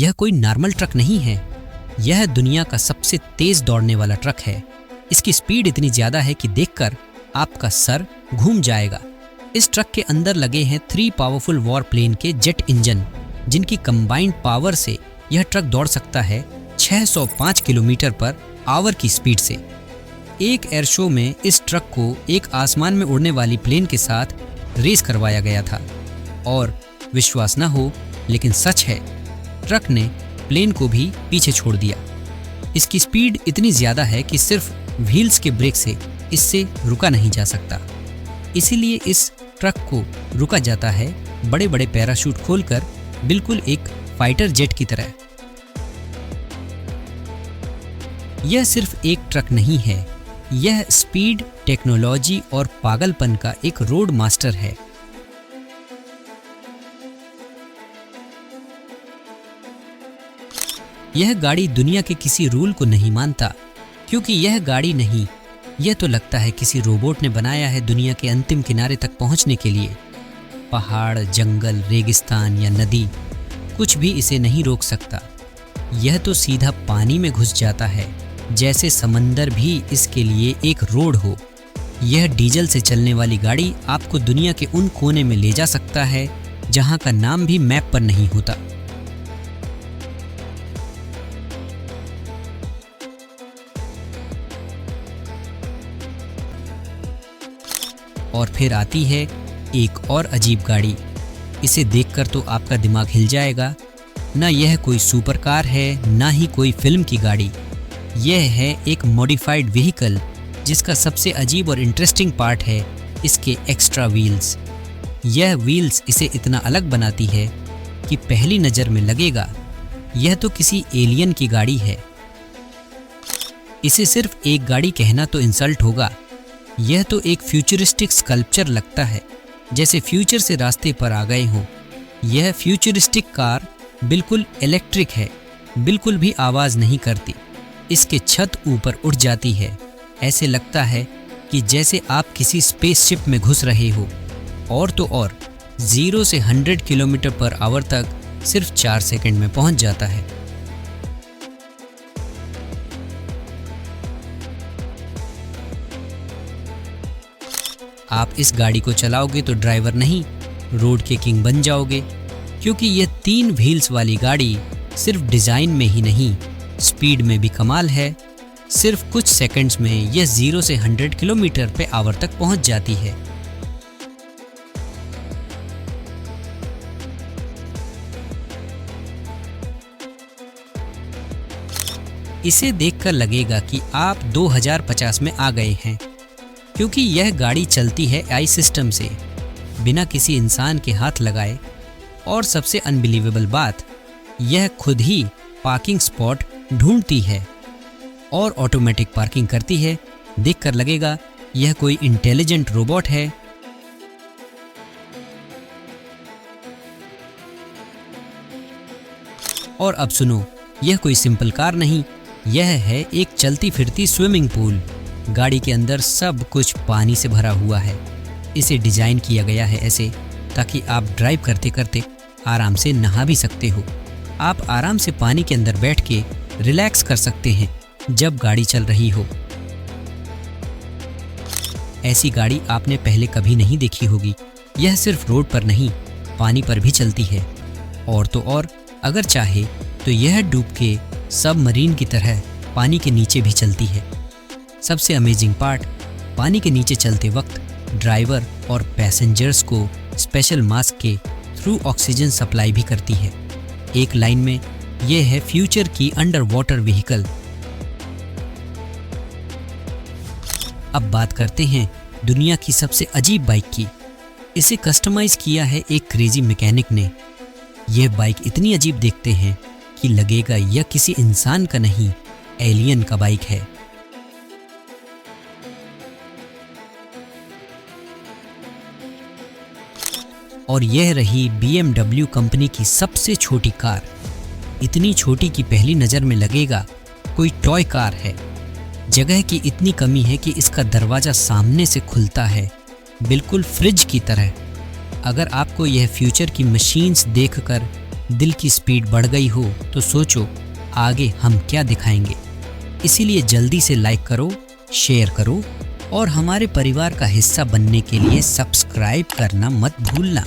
यह कोई normal truck नहीं है, यह दुनिया का सबसे तेज दौड़ने वाला ट्रक है। इसकी स्पीड इतनी ज़्यादा है कि देखकर आपका सर घूम जाएगा। इस ट्रक के अंदर लगे हैं 3 पावरफुल वॉर प्लेन के जेट इंजन, जिनकी कंबाइंड पावर से यह ट्रक दौड़ सकता है 605 किलोमीटर पर आवर की स्पीड से। एक एयर शो में इस ट्रक को एक आसमान में उड़ने वाली प्लेन के साथ रेस करवाया गया था और विश्वास न हो लेकिन सच है, ट्रक ने प्लेन को भी पीछे छोड़ दिया। इसकी स्पीड इतनी ज़्यादा है कि सिर्फ व्हील्स के ब्रेक से इससे रुका नहीं जा सकता। इसीलिए इस ट्रक को रुका जाता है बड़े बड़े पैराशूट खोलकर, बिल्कुल एक फाइटर जेट की तरह। यह सिर्फ एक ट्रक नहीं है, यह स्पीड, टेक्नोलॉजी और पागलपन का एक रोड मास्टर है। यह गाड़ी दुनिया के किसी रूल को नहीं मानता, क्योंकि यह गाड़ी नहीं, यह तो लगता है किसी रोबोट ने बनाया है दुनिया के अंतिम किनारे तक पहुंचने के लिए। पहाड़, जंगल, रेगिस्तान या नदी, कुछ भी इसे नहीं रोक सकता। यह तो सीधा पानी में घुस जाता है, जैसे समंदर भी इसके लिए एक रोड हो। यह डीजल से चलने वाली गाड़ी आपको दुनिया के उन कोने में ले जा सकता है जहां का नाम भी मैप पर नहीं होता। और फिर आती है एक और अजीब गाड़ी। इसे देखकर तो आपका दिमाग हिल जाएगा। ना यह कोई सुपर कार है, ना ही कोई फिल्म की गाड़ी। यह है एक मॉडिफाइड व्हीकल, जिसका सबसे अजीब और इंटरेस्टिंग पार्ट है इसके एक्स्ट्रा व्हील्स। यह व्हील्स इसे इतना अलग बनाती है कि पहली नज़र में लगेगा यह तो किसी एलियन की गाड़ी है। इसे सिर्फ एक गाड़ी कहना तो इंसल्ट होगा। यह तो एक फ्यूचरिस्टिक स्कल्पचर लगता है, जैसे फ्यूचर से रास्ते पर आ गए हों। यह फ्यूचरिस्टिक कार बिल्कुल इलेक्ट्रिक है, बिल्कुल भी आवाज़ नहीं करती। इसके छत ऊपर उड़ जाती है, ऐसे लगता है कि जैसे आप किसी स्पेसशिप में घुस रहे हो। और तो और 0 से 100 किलोमीटर पर आवर तक सिर्फ 4 सेकंड में पहुंच जाता है। आप इस गाड़ी को चलाओगे तो ड्राइवर नहीं, रोड के किंग बन जाओगे, क्योंकि यह 3 व्हील्स वाली गाड़ी सिर्फ डिज़ाइन में ही नहीं, स्पीड में भी कमाल है। सिर्फ कुछ सेकंड्स में यह 0 से 100 किलोमीटर पे आवर तक पहुंच जाती है। इसे देखकर लगेगा कि आप 2050 में आ गए हैं, क्योंकि यह गाड़ी चलती है AI सिस्टम से, बिना किसी इंसान के हाथ लगाए। और सबसे अनबिलीवेबल बात, यह खुद ही पार्किंग स्पॉट ढूंढती है और ऑटोमेटिक पार्किंग करती है। देखकर लगेगा यह कोई इंटेलिजेंट रोबोट है। और अब सुनो, यह कोई सिंपल कार नहीं, यह है एक चलती फिरती स्विमिंग पूल। गाड़ी के अंदर सब कुछ पानी से भरा हुआ है। इसे डिज़ाइन किया गया है ऐसे ताकि आप ड्राइव करते करते आराम से नहा भी सकते हो। आप आराम से पानी के अंदर बैठ के रिलैक्स कर सकते हैं जब गाड़ी चल रही हो। ऐसी गाड़ी आपने पहले कभी नहीं देखी होगी। यह सिर्फ रोड पर नहीं, पानी पर भी चलती है। और तो और, अगर चाहे तो यह डूब के सबमरीन की तरह पानी के नीचे भी चलती है। सबसे अमेजिंग पार्ट, पानी के नीचे चलते वक्त ड्राइवर और पैसेंजर्स को स्पेशल मास्क के थ्रू ऑक्सीजन सप्लाई भी करती है। एक लाइन में यह है फ्यूचर की अंडर वाटर व्हीकल। अब बात करते हैं दुनिया की सबसे अजीब बाइक की। इसे कस्टमाइज किया है एक क्रेजी मैकेनिक ने। यह बाइक इतनी अजीब देखते हैं कि लगेगा यह किसी इंसान का नहीं, एलियन का बाइक है। और यह रही BMW कंपनी की सबसे छोटी कार। इतनी छोटी कि पहली नज़र में लगेगा कोई टॉय कार है। जगह की इतनी कमी है कि इसका दरवाज़ा सामने से खुलता है, बिल्कुल फ्रिज की तरह। अगर आपको यह फ्यूचर की मशीन्स देखकर दिल की स्पीड बढ़ गई हो तो सोचो आगे हम क्या दिखाएंगे। इसीलिए जल्दी से लाइक करो, शेयर करो और हमारे परिवार का हिस्सा बनने के लिए सब्सक्राइब करना मत भूलना।